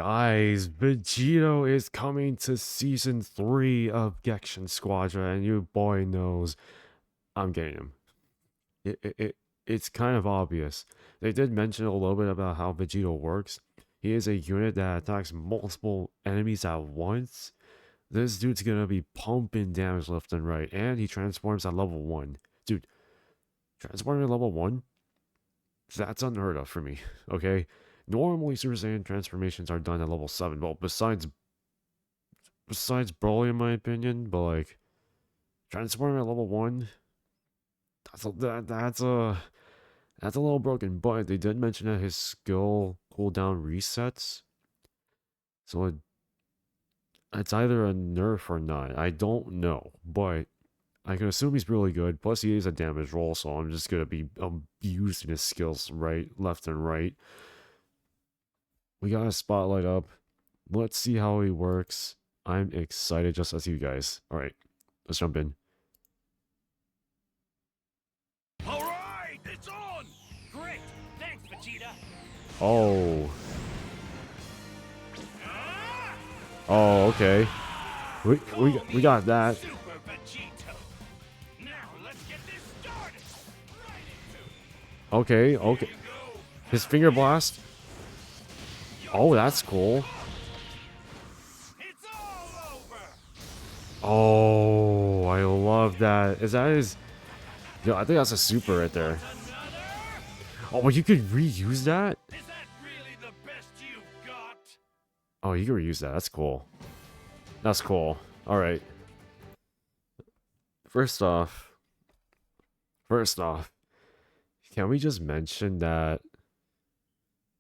Guys, Vegito is coming to season 3 of Gekishin Squadra, and you boy knows I'm getting him. It's kind of obvious. They did mention a little bit about how Vegito works. He is a unit that attacks multiple enemies at once. This dude's gonna be pumping damage left and right, and he transforms at level 1. Dude, transforming at level 1? That's unheard of for me, okay? Normally, Super Saiyan transformations are done at level 7. Well, besides Broly, in my opinion, but like transforming at level 1, that's a little broken. But they did mention that his skill cooldown resets, so it's either a nerf or not. I don't know, but I can assume he's really good. Plus, he is a damage roll, so I'm just gonna be abusing his skills left and right. We got a spotlight up. Let's see how he works. I'm excited just as you guys. Alright, let's jump in. Alright, it's on! Great! Thanks, Vegeta! Oh. Oh, okay. We got that. Super Vegito! Now let's get this started! Right Okay, okay. His finger blast. Oh, that's cool. It's all over! Oh, I love that. Is that his... Yo, I think that's a super right there. Oh, but you could reuse that? Is that really the best you've got? Oh, you can reuse that. That's cool. That's cool. Alright. First off, can we just mention that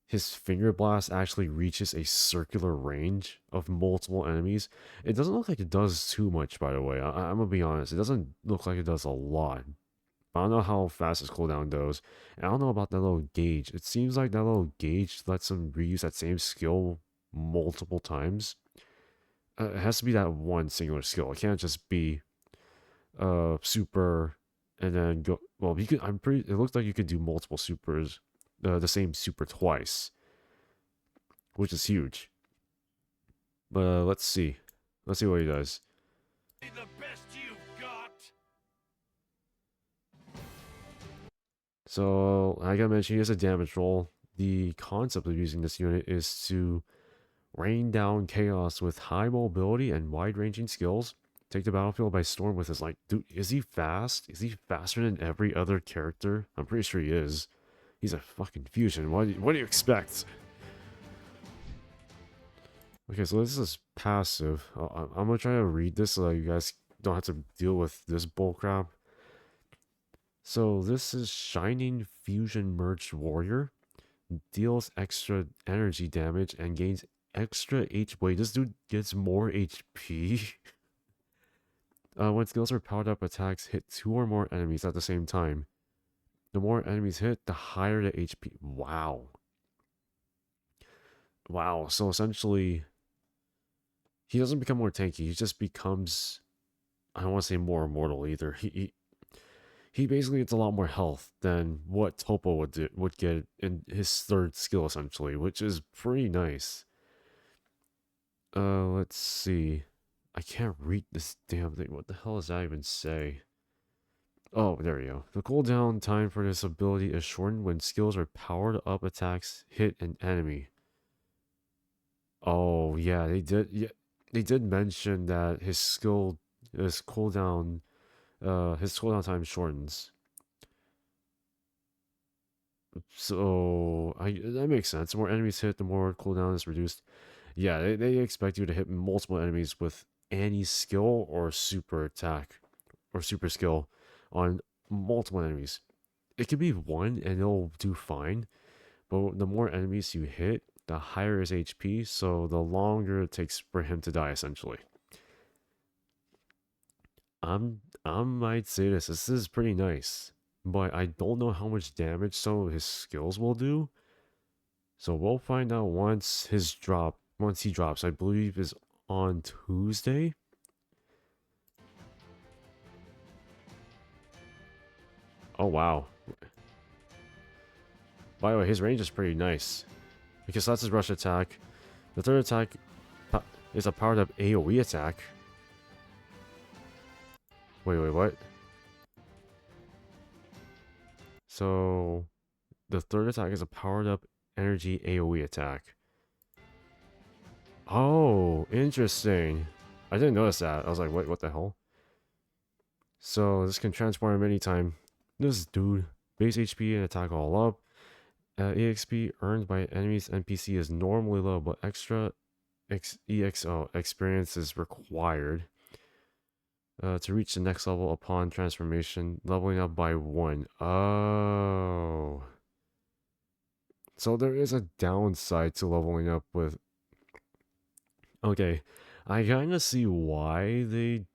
his finger blast actually reaches a circular range of multiple enemies? It doesn't look like it does too much, by the way. I'm gonna be honest. It doesn't look like it does a lot. I don't know how fast his cooldown goes. And I don't know about that little gauge. It seems like that little gauge lets him reuse that same skill multiple times. It has to be that one singular skill. It can't just be super and then go. Well, you could. I'm pretty. It looks like you could do multiple supers, the same super twice, which is huge. But let's see. Let's see what he does. The best you've got? So, like I mentioned, he has a damage roll. The concept of using this unit is to rain down chaos with high mobility and wide-ranging skills. Take the battlefield by storm with his like, dude, is he fast? Is he faster than every other character? I'm pretty sure he is. He's a fucking fusion. What do you expect? Okay, so this is passive. I'm gonna try to read this so that you guys don't have to deal with this bullcrap. So this is Shining Fusion Merged Warrior. Deals extra energy damage and gains extra HP. This dude gets more HP. When skills are powered up, attacks hit 2 or more enemies at the same time. The more enemies hit, the higher the HP. Wow. Wow. So essentially, he doesn't become more tanky. He just becomes, I don't want to say more immortal either. He basically gets a lot more health than what Topo would get in his third skill, essentially, which is pretty nice. Let's see. I can't read this damn thing. What the hell does that even say? Oh, there we go. The cooldown time for this ability is shortened when skills or powered up attacks hit an enemy. Oh, yeah, they did. Yeah, they did mention that his cooldown time shortens. So that makes sense. The more enemies hit, the more cooldown is reduced. Yeah, they expect you to hit multiple enemies with any skill or super attack or super skill on multiple enemies. It could be one and it'll do fine, but the more enemies you hit, the higher his HP, so the longer it takes for him to die, essentially. I might say this is pretty nice, but I don't know how much damage some of his skills will do. So we'll find out once he drops, I believe is on Tuesday. Oh wow. By the way, his range is pretty nice. Because that's his rush attack. The third attack is a powered up AoE attack. Wait, what? So, the third attack is a powered up energy AoE attack. Oh, interesting. I didn't notice that. I was like, what the hell? So, this can transform anytime. This dude, base HP and attack all up. EXP earned by enemies NPC is normally low, but extra EXO experience is required to reach the next level upon transformation, leveling up by 1. Oh. So there is a downside to leveling up with... Okay, I kind of see why they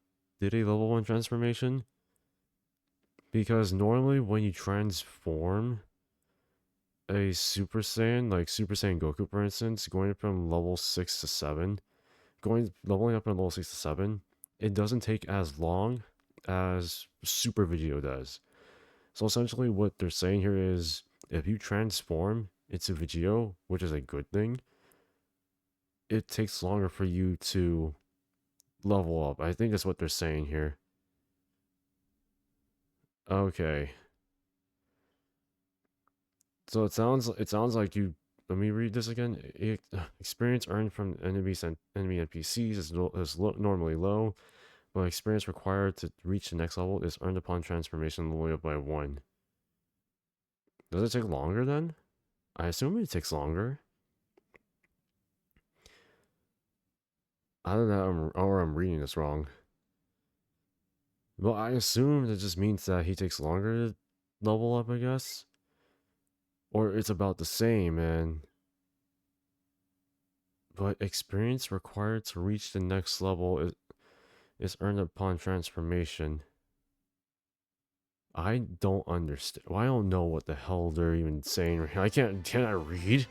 did a level 1 transformation. Because normally when you transform a Super Saiyan, like Super Saiyan Goku for instance, going from level 6 to 7, leveling up from level 6 to 7, it doesn't take as long as Super Vegito does. So essentially what they're saying here is, if you transform into Vegito, which is a good thing, it takes longer for you to level up. I think that's what they're saying here. Okay. So it sounds like you... Let me read this again. Experience earned from enemies and enemy NPCs is normally low, but experience required to reach the next level is earned upon transformation leveling up by 1. Does it take longer then? I assume it takes longer. I don't know, or I'm reading this wrong. Well, I assume that just means that he takes longer to level up, I guess. Or it's about the same, but experience required to reach the next level is earned upon transformation. I don't understand. Well, I don't know what the hell they're even saying. Can I read?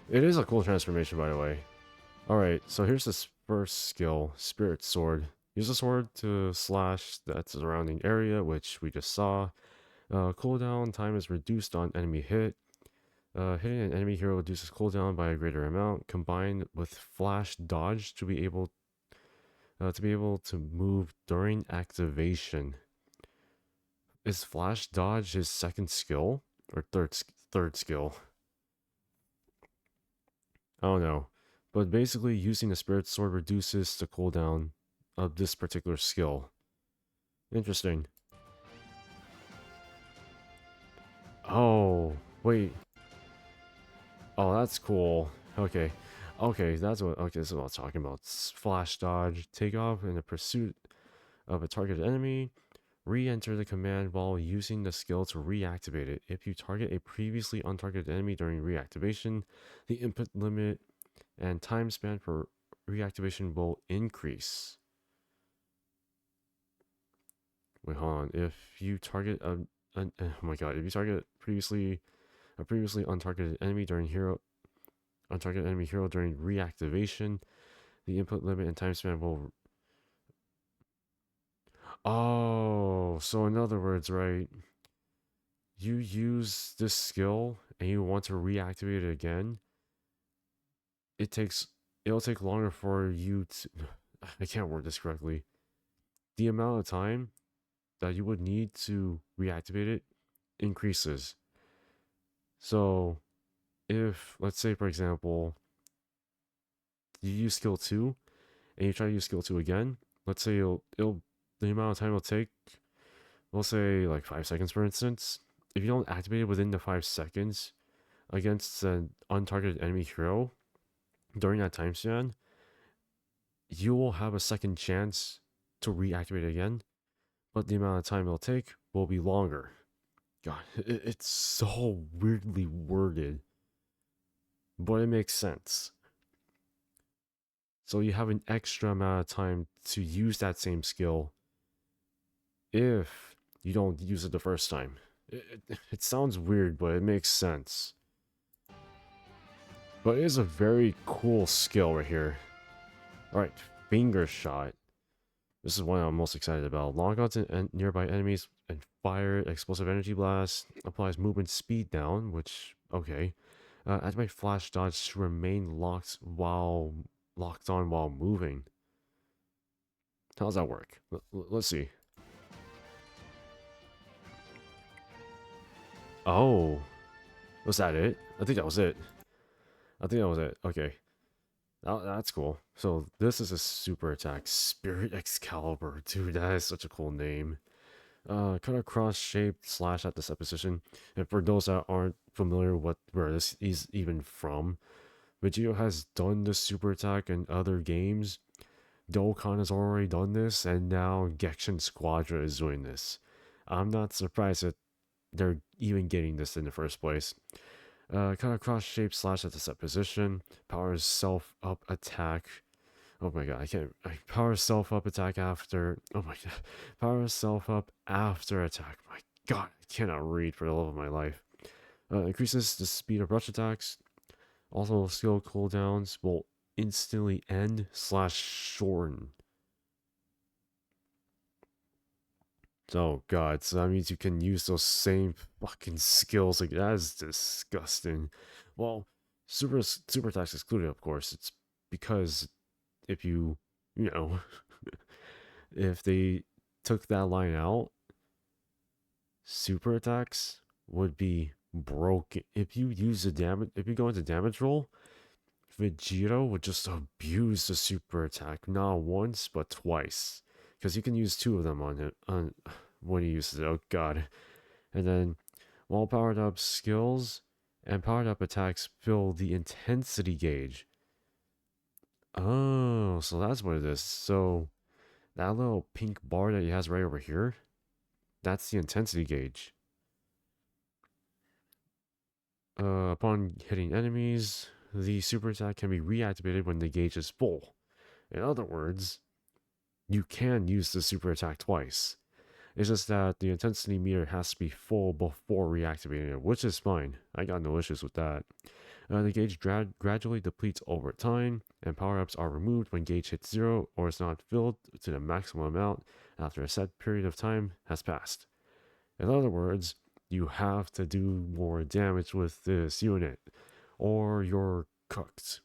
It is a cool transformation, by the way. Alright, so here's this first skill, Spirit Sword. Use the sword to slash that surrounding area, which we just saw. Cooldown time is reduced on enemy hit. Hitting an enemy hero reduces cooldown by a greater amount, combined with flash dodge to be able to move during activation. Is flash dodge his second skill or third skill? I don't know, but basically using the Spirit Sword reduces the cooldown of this particular skill. Interesting. Oh, wait. Oh, that's cool. Okay. Okay, this is what I was talking about. Flash dodge, take off in the pursuit of a targeted enemy. Re-enter the command while using the skill to reactivate it. If you target a previously untargeted enemy during reactivation, the input limit and time span for reactivation will increase. Wait, hold on. If you target oh my god, if you target a previously untargeted enemy during untargeted enemy hero during reactivation, the input limit and time span will... Oh, so in other words, right? You use this skill and you want to reactivate it again, it'll take longer for you to... I can't word this correctly. The amount of time that you would need to reactivate it increases. So if, let's say for example, you use skill 2 and you try to use skill 2 again, let's say the amount of time it'll take, we'll say like 5 seconds for instance. If you don't activate it within the 5 seconds against an untargeted enemy hero during that time span, you will have a second chance to reactivate it again, but the amount of time it'll take will be longer. God, it's so weirdly worded, but it makes sense. So you have an extra amount of time to use that same skill if you don't use it the first time. It sounds weird, but it makes sense. But it is a very cool skill right here. Alright, Finger Shot. This is one I'm most excited about. Lock onto nearby enemies and fire explosive energy blast. Applies movement speed down, which, okay. Activate flash dodge to remain locked on while moving. How does that work? Let's see. Oh, was that it? I think that was it. I think that was it. Okay. That's cool. So this is a super attack. Spirit Excalibur. Dude, that is such a cool name. Cut across shaped slash at this position. And for those that aren't familiar with where this is even from, VEGITO has done the super attack in other games. Dokkan has already done this, and now Gekishin Squadra is doing this. I'm not surprised that they're even getting this in the first place. Cut across shape slash at the set position. Powers self up attack. Oh my god, I can't. Power self up attack after. Oh my god. Power self up after attack. My god, I cannot read for the love of my life. Increases the speed of rush attacks. Also, skill cooldowns will instantly end slash shorten. Oh god, so that means you can use those same fucking skills. Like, that is disgusting. Well, super attacks excluded, of course. It's because if you know, if they took that line out, super attacks would be broken. If you use the damage, if you go into damage roll, VEGITO would just abuse the super attack, not once but twice, because you can use two of them on him when he uses it. Oh god! And then, while powered up skills and powered up attacks fill the intensity gauge. Oh, so that's what it is. So that little pink bar that he has right over here, that's the intensity gauge. Upon hitting enemies, the super attack can be reactivated when the gauge is full. In other words, you can use the super attack twice. It's just that the intensity meter has to be full before reactivating it, which is fine. I got no issues with that. The gauge gradually depletes over time, and power-ups are removed when gauge hits 0 or is not filled to the maximum amount after a set period of time has passed. In other words, you have to do more damage with this unit, or you're cooked.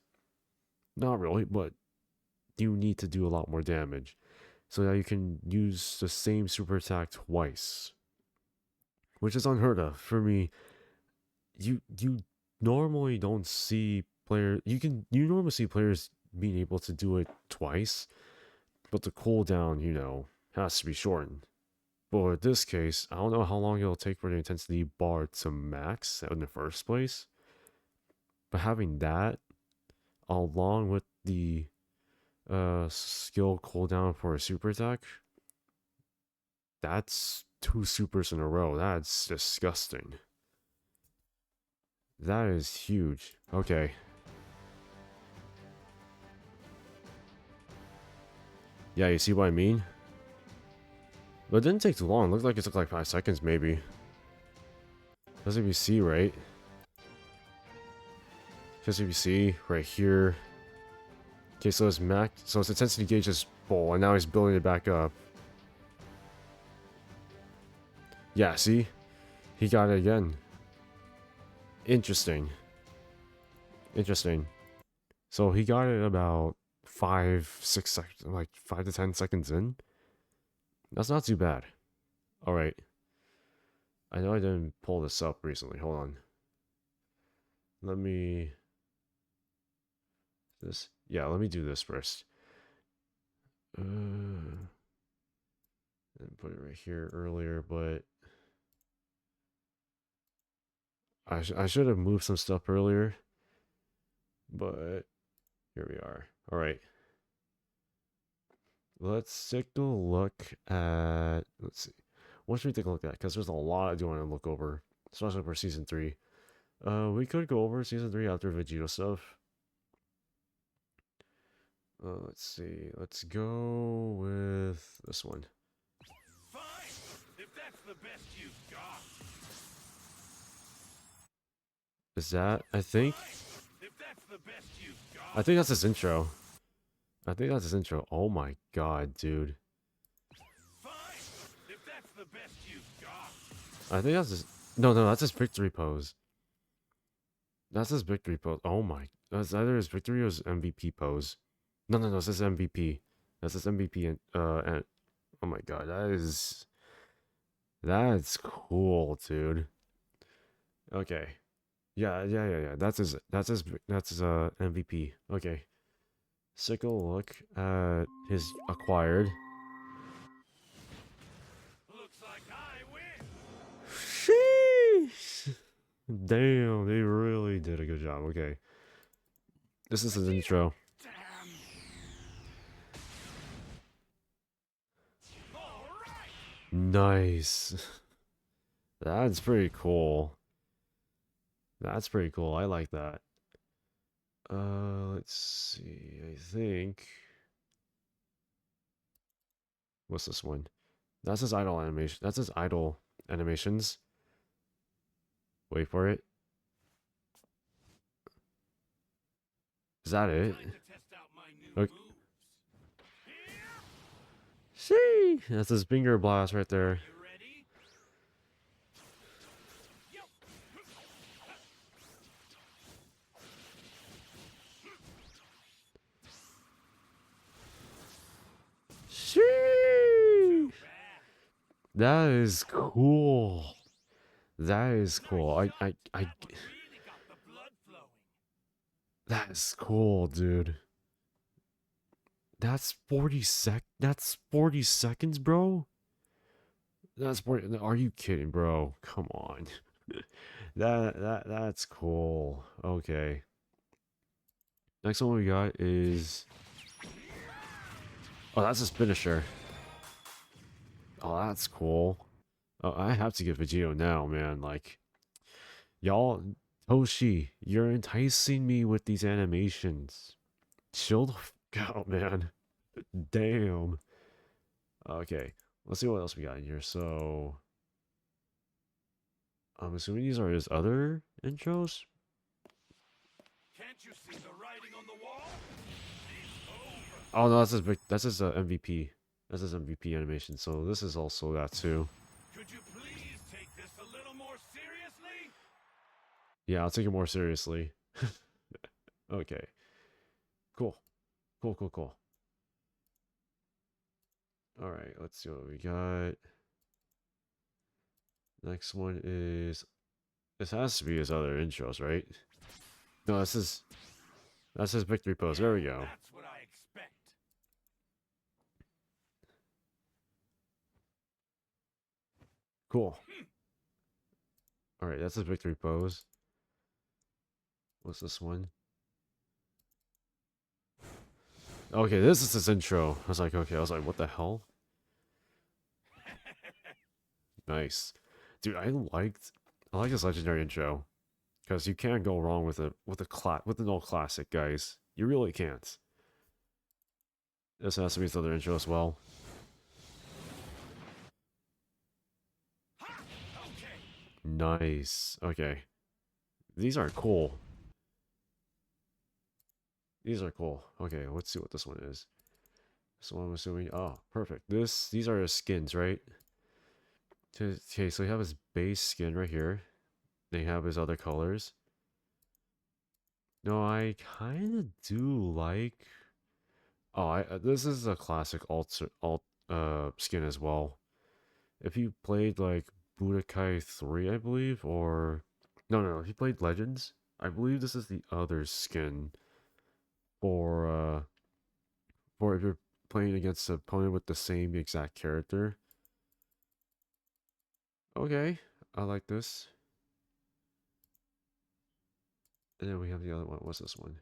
Not really, but you need to do a lot more damage so that you can use the same super attack twice, which is unheard of for me. You normally don't see you normally see players being able to do it twice, but the cooldown, has to be shortened. But in this case, I don't know how long it'll take for the intensity bar to max in the first place. But having that, along with the skill cooldown for a super attack, that's 2 supers in a row. That's disgusting. That is huge. Okay. Yeah, you see what I mean? But it didn't take too long. It looked like it took like 5 seconds, maybe. That's if you see, right? Just if you see, right here. Okay, so his intensity gauge is full, and now he's building it back up. Yeah, see? He got it again. Interesting. Interesting. So he got it about 6 seconds, like 5 to 10 seconds in. That's not too bad. Alright. I know I didn't pull this up recently. Hold on. Let me let me do this first. And put it right here earlier, but I should have moved some stuff earlier, but here we are. All right. Let's take a look at, let's see. What should we take a look at? Because there's a lot I do want to look over, especially for Season 3. We could go over Season 3 after VEGITO stuff. Let's see. Let's go with this one. Fine, if that's the best you've got. Is that, I think? If that's the best you've got. I think that's his intro. I think that's his intro. Oh my god, dude. Fine, if that's the best you've got. I think that's his... No, that's his victory pose. That's his victory pose. Oh my. That's either his victory or his MVP pose. No, no, no. This is MVP. That's his MVP. And oh my god, that's cool, dude. Okay. Yeah, yeah, yeah, yeah. That's his MVP. Okay. Let's take a look at his acquired. Looks like I win. Sheesh. Damn, they really did a good job. Okay. This is his Vegeta! intro. Damn. All right. Nice. That's pretty cool. That's pretty cool. I like that. Let's see. I think what's this one? That's his idle animation. That's his idle animations. Wait for it. Is that it? Time to test out my new Okay. moves. Here. See, that's his finger blast right there. You ready? Yo. See, Too bad. that is cool. That is cool. Nice shot. I, That one really got the blood flowing. that is cool, dude. That's 40 seconds, bro. That's 40. Are you kidding, bro? Come on. That's cool. Okay. Next one we got is oh, that's his finisher. Oh, that's cool. Oh, I have to get Vegito now, man. Like, y'all, Toshi, you're enticing me with these animations. Chill the fuck out, man. Damn. Okay, let's see what else we got in here. So, I'm assuming these are his other intros. Can't you see the writing on the wall? It's over. Oh no, that's his MVP. That's his MVP animation. So this is also that too. Could you please take this a little more seriously? Yeah, I'll take it more seriously. Okay, cool, cool, cool, cool. All right, let's see what we got. Next one is this has to be his other intros, right? No, that's his victory pose. There we go. That's what I expect. Cool. All right, that's his victory pose. What's this one? Okay, this is his intro. I was like, okay, I was like, what the hell? Nice, dude. I like this legendary intro because you can't go wrong with an old classic, guys. You really can't. This has to be his other intro as well. Ha! Okay. Nice. Okay, these are cool. These are cool. Okay, let's see what this one is. This one I'm assuming. Oh, perfect. These are his skins, right? Okay, so you have his base skin right here. They have his other colors. No, I kind of do like. Oh, this is a classic alt skin as well. If you played like Budokai 3, I believe, or no, if you played Legends, I believe this is the other skin for for if you're playing against an opponent with the same exact character. Okay, I like this. And then we have the other one. What's this one?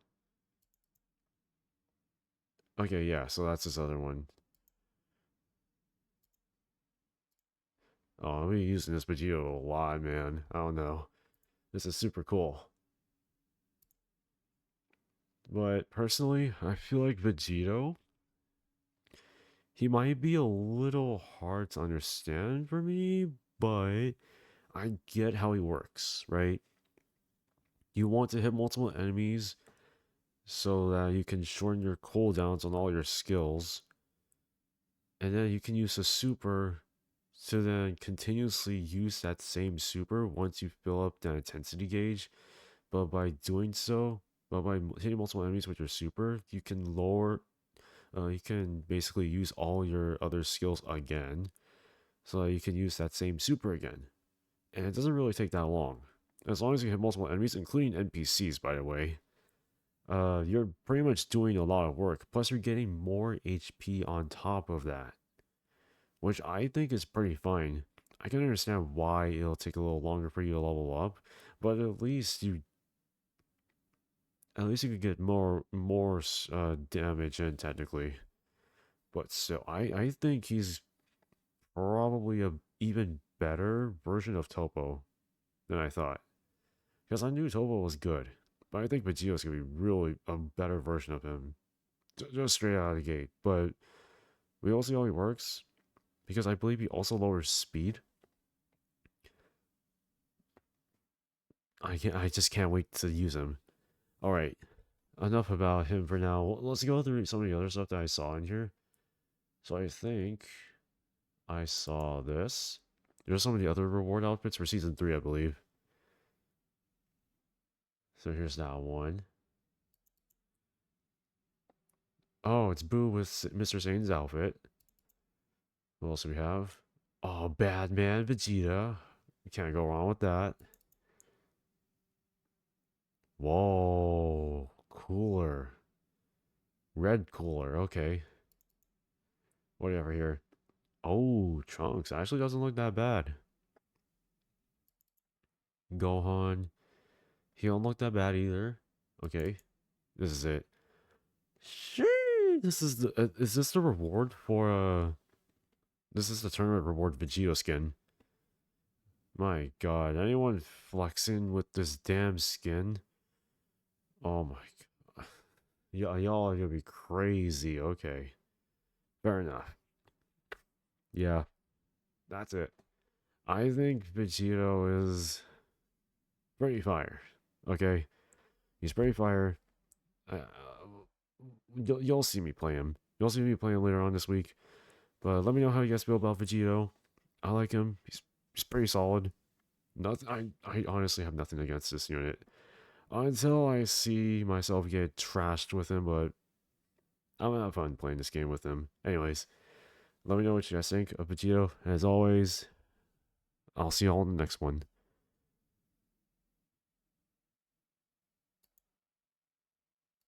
Okay, yeah, so that's his other one. Oh, I'll be using this Vegito a lot, man. I don't know. This is super cool. But personally, I feel like Vegito, he might be a little hard to understand for me, but I get how he works, right? You want to hit multiple enemies so that you can shorten your cooldowns on all your skills. And then you can use a super to then continuously use that same super once you fill up the intensity gauge but by doing so, but by hitting multiple enemies with your super, you can lower, you can basically use all your other skills again, so that you can use that same super again. And it doesn't really take that long. As long as you hit multiple enemies, including NPCs, by the way, you're pretty much doing a lot of work. Plus, you're getting more HP on top of that, which I think is pretty fine. I can understand why it'll take a little longer for you to level up, but at least you could get more damage in technically. But still, I think he's probably a even better version of Topo than I thought. Because I knew Topo was good, but I think Vegito's gonna be really a better version of him, just straight out of the gate. But we all see how he works, because I believe he also lowers speed. I just can't wait to use him. All right, enough about him for now. Let's go through some of the other stuff that I saw in here. So I think I saw this. There's some of the other reward outfits for season 3, I believe. So here's that one. Oh, it's Boo with Mr. Sane's outfit. What else do we have? Oh, Bad Man Vegeta. You can't go wrong with that. Whoa, cooler. Red cooler, okay. Whatever here. Oh, Trunks actually doesn't look that bad. Gohan. He don't look that bad either. Okay, this is it. Sure. This is the. Is this the reward for This is the tournament reward Vegito skin. My God, anyone flexing with this damn skin? Oh my God, y'all are gonna be crazy. Okay, fair enough. Yeah, that's it. I think Vegito is pretty fire. Okay, he's pretty fire. Uh, you'll see me play him. You'll see me play him later on this week. But let me know how you guys feel about Vegito. I like him. He's pretty solid. I honestly have nothing against this unit until I see myself get trashed with him. But I'm gonna have fun playing this game with him. Anyways, let me know what you guys think of Vegito. And as always, I'll see you all in the next one.